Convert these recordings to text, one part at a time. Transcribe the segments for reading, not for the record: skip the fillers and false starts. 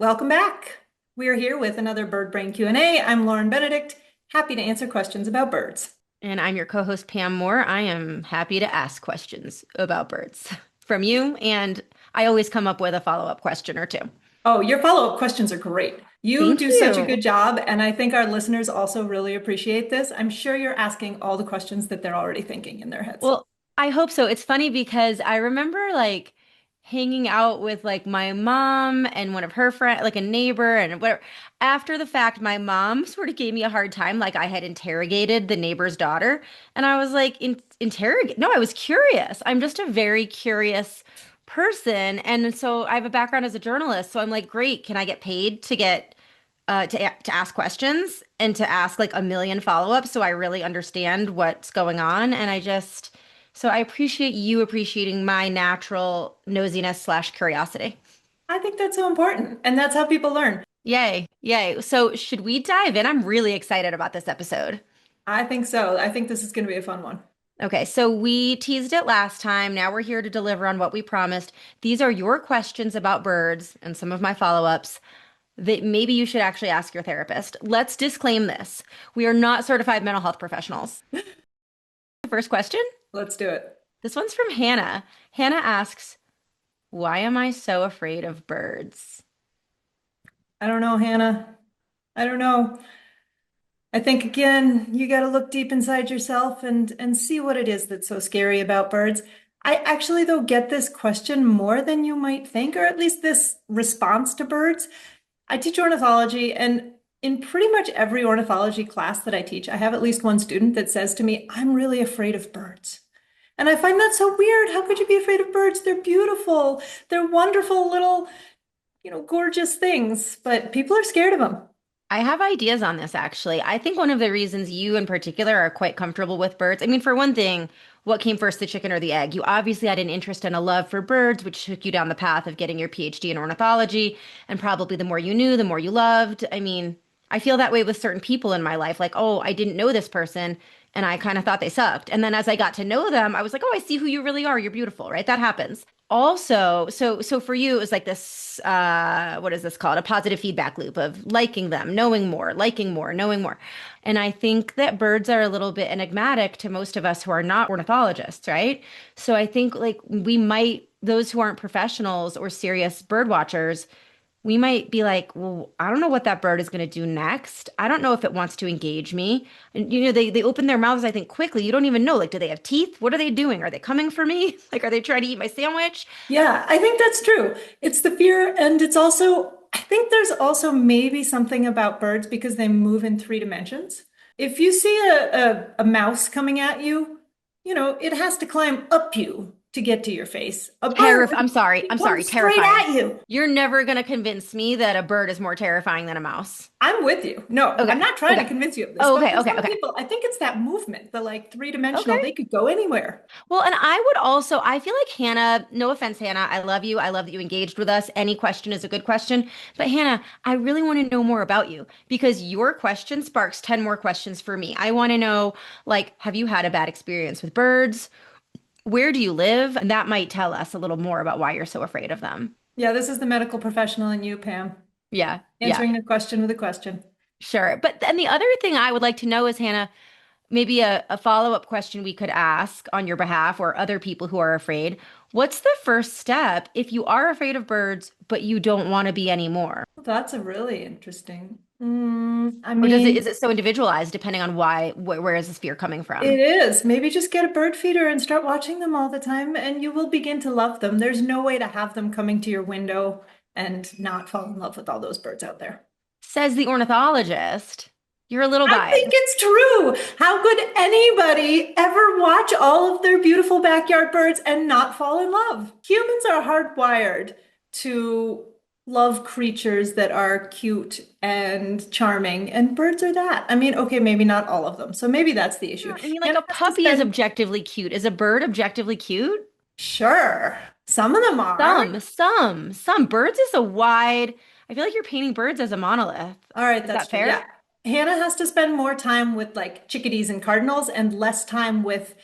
Welcome back. We are here with another Bird Brain Q&A. I'm Lauren Benedict, happy to answer questions about birds. And I'm your co-host, Pam Moore. I am happy to ask questions about birds from you, and I always come up with a follow-up question or two. Oh, your follow-up questions are great. You Thank do such a you. good job, and I think our listeners also really appreciate this. I'm sure you're asking all the questions that they're already thinking in their heads. Well, I hope so. It's funny because I remember hanging out with my mom and one of her friends, like a neighbor and whatever. After the fact, my mom sort of gave me a hard time, like I had interrogated the neighbor's daughter. And I was like, interrogate? No, I was curious. I'm just a very curious person. And so I have a background as a journalist. So I'm like, great, can I get paid to to ask questions and to ask like a million follow-ups so I really understand what's going on? So I appreciate you appreciating my natural nosiness slash curiosity. I think that's so important, and that's how people learn. Yay, yay. So should we dive in? I'm really excited about this episode. I think so. I think this is going to be a fun one. Okay, so we teased it last time. Now we're here to deliver on what we promised. These are your questions about birds and some of my follow-ups that maybe you should actually ask your therapist. Let's disclaim this. We are not certified mental health professionals. First question. Let's do it. This one's from Hannah. Hannah asks, why am I so afraid of birds? I don't know, Hannah. I don't know. I think again, you got to look deep inside yourself and see what it is that's so scary about birds. I actually though get this question more than you might think, or at least this response to birds. I teach ornithology, and in pretty much every ornithology class that I teach, I have at least one student that says to me, "I'm really afraid of birds." And I find that so weird. How could you be afraid of birds? They're beautiful. They're wonderful little, gorgeous things, but people are scared of them. I have ideas on this actually. I think one of the reasons you in particular are quite comfortable with birds. I mean, for one thing, what came first, the chicken or the egg? You obviously had an interest and a love for birds, which took you down the path of getting your PhD in ornithology. And probably the more you knew, the more you loved. I mean, I feel that way with certain people in my life. Like, oh, I didn't know this person and I kind of thought they sucked. And then as I got to know them, I was like, oh, I see who you really are. You're beautiful, right? That happens. Also, so for you, it was like this, what is this called? A positive feedback loop of liking them, knowing more, liking more, knowing more. And I think that birds are a little bit enigmatic to most of us who are not ornithologists, right? So I think like we might, those who aren't professionals or serious bird watchers, we might be like, well, I don't know what that bird is going to do next. I don't know if it wants to engage me. And they open their mouths, I think, quickly. You don't even know. Like, do they have teeth? What are they doing? Are they coming for me? Like, are they trying to eat my sandwich? Yeah, I think that's true. It's the fear, and it's also, I think there's also maybe something about birds because they move in three dimensions. If you see a mouse coming at you, it has to climb up you to get to your face. A bird, I'm sorry. it I'm sorry. comes straight Terrifying. at you. You're never going to convince me that a bird is more terrifying than a mouse. I'm with you. No, I'm Okay. not trying to Okay. convince you of this, Oh, but okay. for Okay. some Okay. people, I think it's that movement, the like three-dimensional, Okay. they could go anywhere. Well, and I would also, I feel like Hannah, no offense, Hannah, I love you. I love that you engaged with us. Any question is a good question. But Hannah, I really want to know more about you because your question sparks 10 more questions for me. I want to know, like, have you had a bad experience with birds? Where do you live? And that might tell us a little more about why you're so afraid of them. Yeah, this is the medical professional in you, Pam, Yeah, yeah, answering a question with a question. sure. But then the other thing I would like to know is, Hannah, maybe a follow-up question we could ask on your behalf or other people who are afraid. What's the first step if you are afraid of birds, but you don't want to be anymore? That's a really interesting. I Or mean, is it so individualized depending on where is this fear coming it from? is. Maybe just get a bird feeder and start watching them all the time, and you will begin to love them. There's no way to have them coming to your window and not fall in love with all those birds out there. Says the ornithologist. You're a little I think biased. it's true. How could anybody ever watch all of their beautiful backyard birds and not fall in love? Humans are hardwired to love creatures that are cute and charming, and birds are that. I mean, okay, maybe not all of them. So maybe that's the issue. Yeah, I mean, like Hannah a has to puppy is spend, objectively cute. Is a bird objectively cute? sure, some of them are. Some. Birds is a wide. I feel like you're painting birds as a monolith. All right, Is that's that true. Yeah. fair? Hannah has to spend more time with like chickadees and cardinals and less time with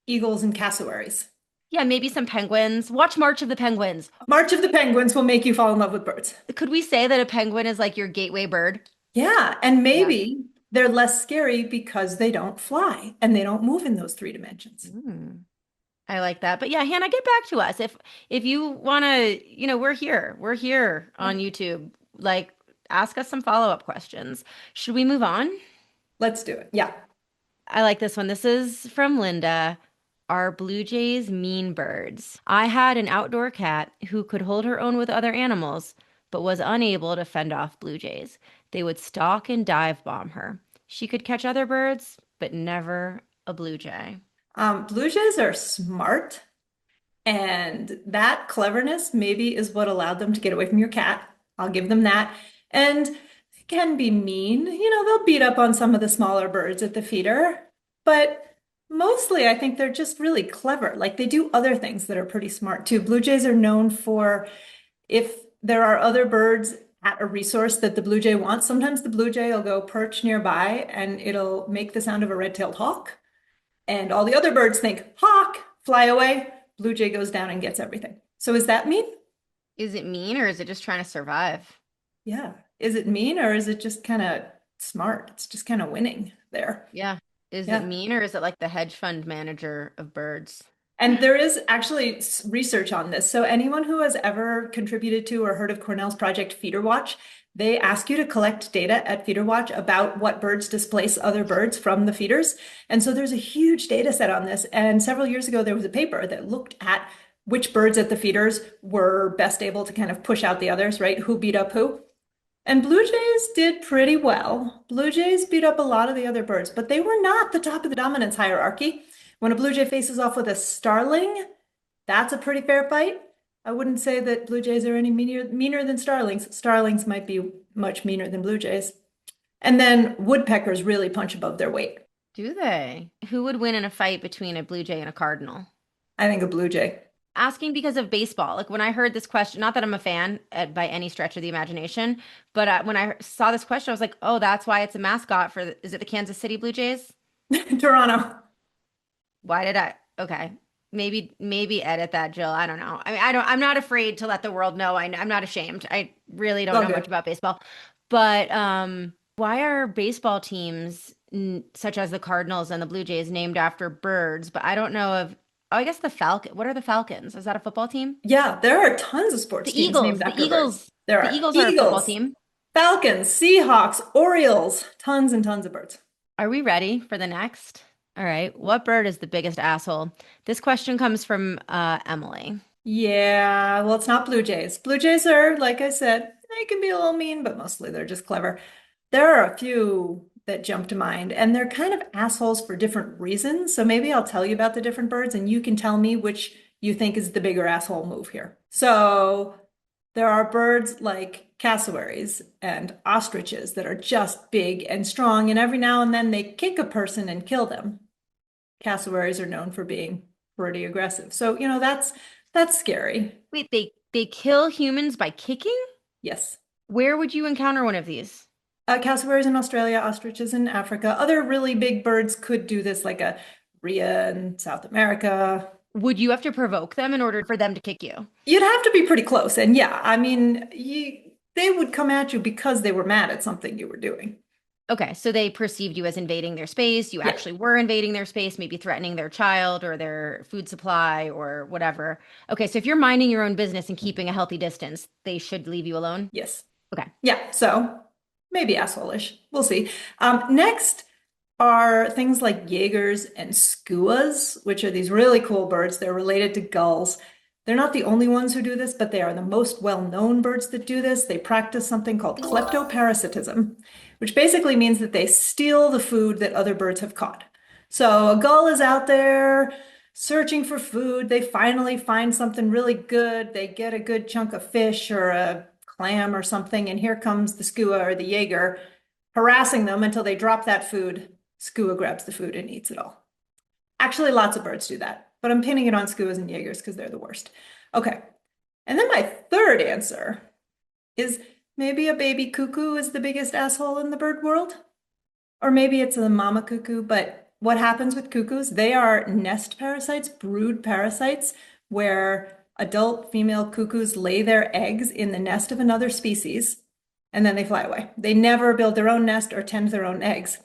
eagles and cassowaries. Yeah, maybe some penguins. Watch March of the Penguins. March of the Penguins will make you fall in love with birds. Could we say that a penguin is like your gateway bird? Yeah, and Yeah. maybe they're less scary because they don't fly and they don't move in those three dimensions. Mm. I like that. But yeah, Hannah, get back to us. If you want to, we're here. We're here on YouTube. Like, ask us some follow-up questions. Should we move on? Let's do it. Yeah. I like this one. This is from Linda. Are blue jays mean birds? I had an outdoor cat who could hold her own with other animals, but was unable to fend off blue jays. They would stalk and dive bomb her. She could catch other birds, but never a blue jay. Blue jays are smart, and that cleverness maybe is what allowed them to get away from your cat. I'll give them that. And they can be mean. They'll beat up on some of the smaller birds at the feeder, but mostly I think they're just really clever. Like they do other things that are pretty smart too. Blue jays are known for if there are other birds at a resource that the blue jay wants, sometimes the blue jay will go perch nearby and it'll make the sound of a red-tailed hawk. And all the other birds think, hawk, fly away. Blue jay goes down and gets everything. So is that mean? Is it mean or is it just trying to survive? Yeah. Is it mean or is it just kind of smart? It's just kind of winning there. Yeah. Is it Yeah. mean or is it like the hedge fund manager of birds? And there is actually research on this. So anyone who has ever contributed to or heard of Cornell's project Feeder Watch, they ask you to collect data at Feeder Watch about what birds displace other birds from the feeders. And so there's a huge data set on this. And several years ago, there was a paper that looked at which birds at the feeders were best able to kind of push out the others, right? Who beat up who? And blue jays did pretty well. Blue jays beat up a lot of the other birds, but they were not the top of the dominance hierarchy. When a blue jay faces off with a starling, that's a pretty fair fight. I wouldn't say that blue jays are any meaner than starlings. Starlings might be much meaner than blue jays. And then woodpeckers really punch above their weight. Do they? Who would win in a fight between a blue jay and a cardinal? I think a blue jay. Asking because of baseball. Like when I heard this question, not that I'm a fan by any stretch of the imagination, but when I saw this question, I was like, oh, that's why it's a mascot for, is it the Kansas City Blue Jays? Toronto. Why did I? Okay. Maybe edit that, Jill. I don't know. I mean, I'm not afraid to let the world know. I'm not ashamed. I really don't All know much good. about baseball. But why are baseball teams such as the Cardinals and the Blue Jays named after birds? But I don't know of, oh, I guess the Falcon. What are the Falcons? Is that a football team? Yeah, there are tons of sports The teams named Eagles. The after birds. Eagles. There The are Eagles are a football eagles, team. falcons, Seahawks, Orioles, tons and tons of birds. Are we ready for the next? All right. What bird is the biggest asshole? This question comes from Emily. Yeah, well, it's not blue jays. Blue jays are, like I said, they can be a little mean, but mostly they're just clever. There are a few that jump to mind, and they're kind of assholes for different reasons. So maybe I'll tell you about the different birds, and you can tell me which you think is the bigger asshole move here. So there are birds like cassowaries and ostriches that are just big and strong, and every now and then they kick a person and kill them. Cassowaries are known for being pretty aggressive. So, that's scary. Wait, they kill humans by kicking? Yes. Where would you encounter one of these? Cassowaries in Australia, ostriches in Africa. Other really big birds could do this, like a rhea in South America. Would you have to provoke them in order for them to kick you? You'd have to be pretty close. And yeah, I mean, they would come at you because they were mad at something you were doing. Okay, so they perceived you as invading their space. You Yeah. actually were invading their space, maybe threatening their child or their food supply or whatever. Okay, so if you're minding your own business and keeping a healthy distance, they should leave you alone. Yes. Okay. Yeah. So maybe asshole-ish. We'll see. Next are things like Jaegers and skuas, which are these really cool birds. They're related to gulls. They're not the only ones who do this, but they are the most well-known birds that do this. They practice something called kleptoparasitism, which basically means that they steal the food that other birds have caught. So a gull is out there searching for food. They finally find something really good. They get a good chunk of fish or a clam or something, and here comes the skua or the Jaeger harassing them until they drop that food. Skua grabs the food and eats it all. Actually, lots of birds do that, but I'm pinning it on skuas and Jaegers because they're the worst. Okay. And then my third answer is maybe a baby cuckoo is the biggest asshole in the bird world. Or maybe it's a mama cuckoo, but what happens with cuckoos, they are nest parasites, brood parasites, where adult female cuckoos lay their eggs in the nest of another species and then they fly away. They never build their own nest or tend their own eggs.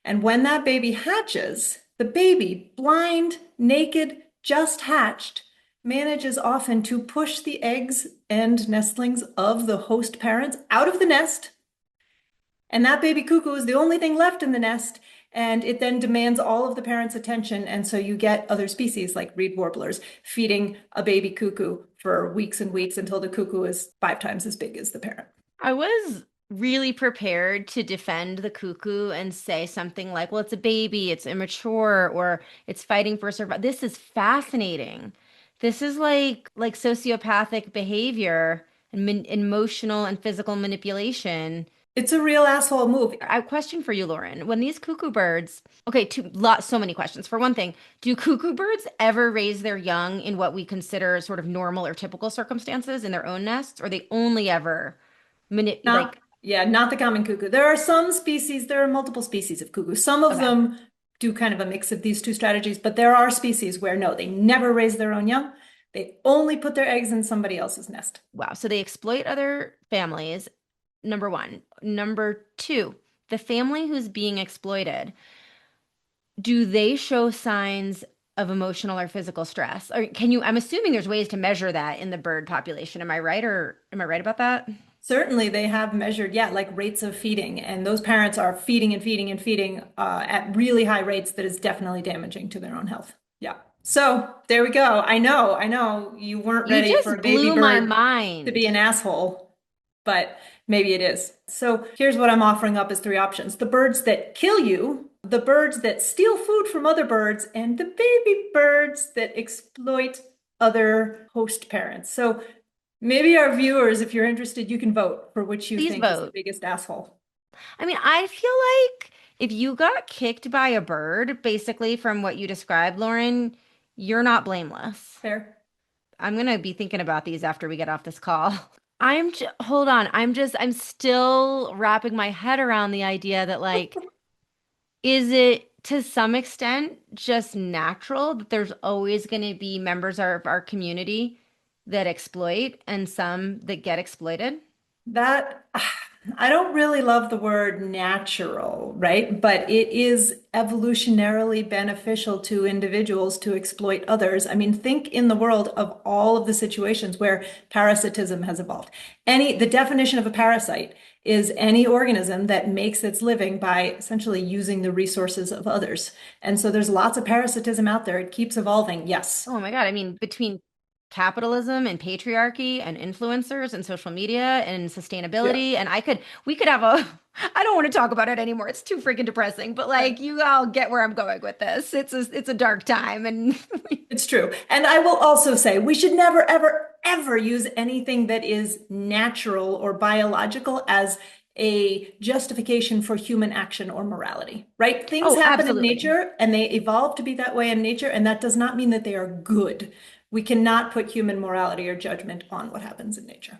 And when that baby hatches, the baby, blind, naked, just hatched, manages often to push the eggs and nestlings of the host parents out of the nest. And that baby cuckoo is the only thing left in the nest. And it then demands all of the parents' attention. And so you get other species like reed warblers feeding a baby cuckoo for weeks and weeks until the cuckoo is 5 times as big as the parent. I was really prepared to defend the cuckoo and say something like, well, it's a baby, it's immature, or it's fighting for survival. This is fascinating. This is like sociopathic behavior and emotional and physical manipulation. It's a real asshole move. I have a question for you, Lauren. When these cuckoo birds, okay, so many questions. For one thing, do cuckoo birds ever raise their young in what we consider sort of normal or typical circumstances in their own nests, or they only ever Not, yeah, not the common cuckoo. There are some species, there are multiple species of cuckoo. Some of okay. them do kind of a mix of these two strategies, but there are species where no, they never raise their own young. They only put their eggs in somebody else's nest. Wow. So they exploit other families, number one. Number two, the family who's being exploited, do they show signs of emotional or physical stress? Or I'm assuming there's ways to measure that in the bird population. Am I right or am I right about that? Certainly, they have measured, yeah, like rates of feeding, and those parents are feeding and feeding and feeding at really high rates that is definitely damaging to their own health. Yeah. So there we go. I know you weren't You ready for just a baby blew my bird to be mind. an asshole, but maybe it is. So here's what I'm offering up as 3 options. The birds that kill you, the birds that steal food from other birds, and the baby birds that exploit other host parents. So maybe our viewers, if you're interested, you can vote for which you Please think is the vote. biggest asshole. I mean, I feel like if you got kicked by a bird, basically from what you described, Lauren, you're not blameless. Fair? I'm gonna be thinking about these after we get off this call. Hold on. I'm still wrapping my head around the idea that like, is it to some extent just natural that there's always going to be members of our community that exploit and some that get exploited? That I don't really love the word natural, right? But it is evolutionarily beneficial to individuals to exploit others. I mean, think in the world of all of the situations where parasitism has evolved. The definition of a parasite is any organism that makes its living by essentially using the resources of others. And so there's lots of parasitism out there. It keeps evolving. Yes. Oh my God. I mean, between capitalism and patriarchy and influencers and social media and Yeah. sustainability, and we could have a, I don't want to talk about it anymore. It's too freaking depressing, but like you all get where I'm going with this. It's a dark time and It's true. And I will also say we should never, ever, ever use anything that is natural or biological as a justification for human action or morality, right? Things oh, happen in absolutely. nature and they evolve to be that way in nature, and that does not mean that they are good. We cannot put human morality or judgment on what happens in nature.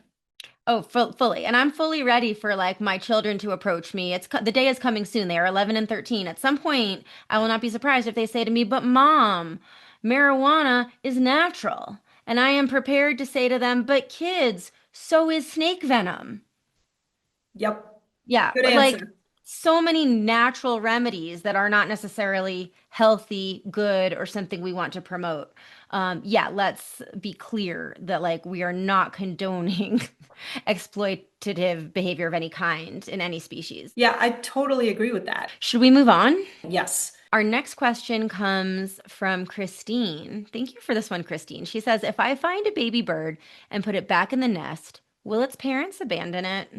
Oh, fully. And I'm fully ready for like my children to approach me. The day is coming soon. They are 11 and 13. At some point, I will not be surprised if they say to me, "But mom, marijuana is natural." And I am prepared to say to them, "But kids, so is snake venom." Yep. Yeah, Good like answer. so many natural remedies that are not necessarily healthy, good, or something we want to promote. Yeah, let's be clear that like we are not condoning exploitative behavior of any kind in any species. Yeah, I totally agree with that. Should we move on? Yes. Our next question comes from Christine. Thank you for this one, Christine. She says, if I find a baby bird and put it back in the nest, will its parents abandon it?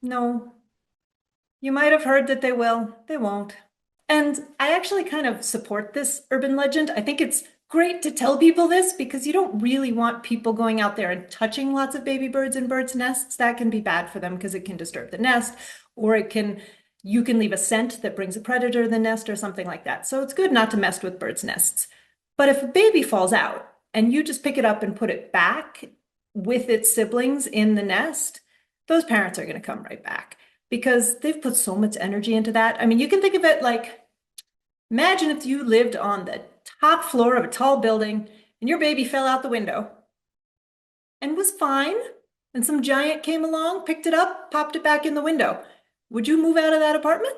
No. You might have heard that they will. They won't. And I actually kind of support this urban legend. I think it's great to tell people this because you don't really want people going out there and touching lots of baby birds in birds' nests. That can be bad for them because it can disturb the nest, or you can leave a scent that brings a predator to the nest or something like that. So it's good not to mess with birds' nests. But if a baby falls out and you just pick it up and put it back with its siblings in the nest, those parents are going to come right back because they've put so much energy into that. I mean, you can think of it like Imagine if you lived on the top floor of a tall building and your baby fell out the window and was fine, and some giant came along, picked it up, popped it back in the window. Would you move out of that apartment?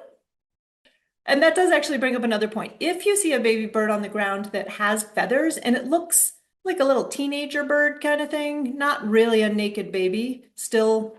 And that does actually bring up another point. If you see a baby bird on the ground that has feathers and it looks like a little teenager bird kind of thing, not really a naked baby, still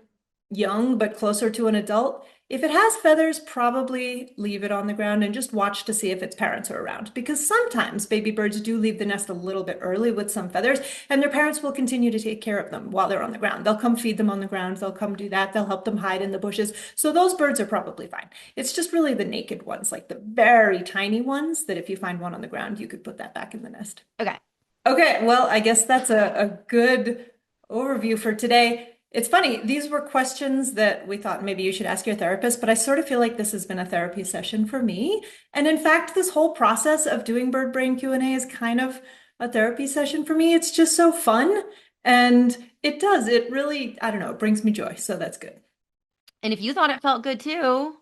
young but closer to an adult, if it has feathers, probably leave it on the ground and just watch to see if its parents are around. Because sometimes baby birds do leave the nest a little bit early with some feathers, and their parents will continue to take care of them while they're on the ground. They'll come feed them on the ground, they'll come do that, they'll help them hide in the bushes. So those birds are probably fine. It's just really the naked ones, like the very tiny ones, that if you find one on the ground, you could put that back in the nest. Okay. Okay, well, I guess that's a good overview for today. It's funny, these were questions that we thought maybe you should ask your therapist, but I sort of feel like this has been a therapy session for me. And in fact, this whole process of doing Bird Brain Q&A is kind of a therapy session for me. It's just so fun. And it really, I don't know, it brings me joy. So that's good. And if you thought it felt good too,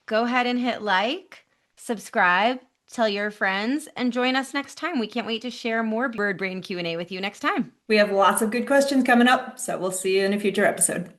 go ahead and hit like, subscribe, tell your friends, and join us next time. We can't wait to share more Bird Brain Q&A with you next time. We have lots of good questions coming up, so we'll see you in a future episode.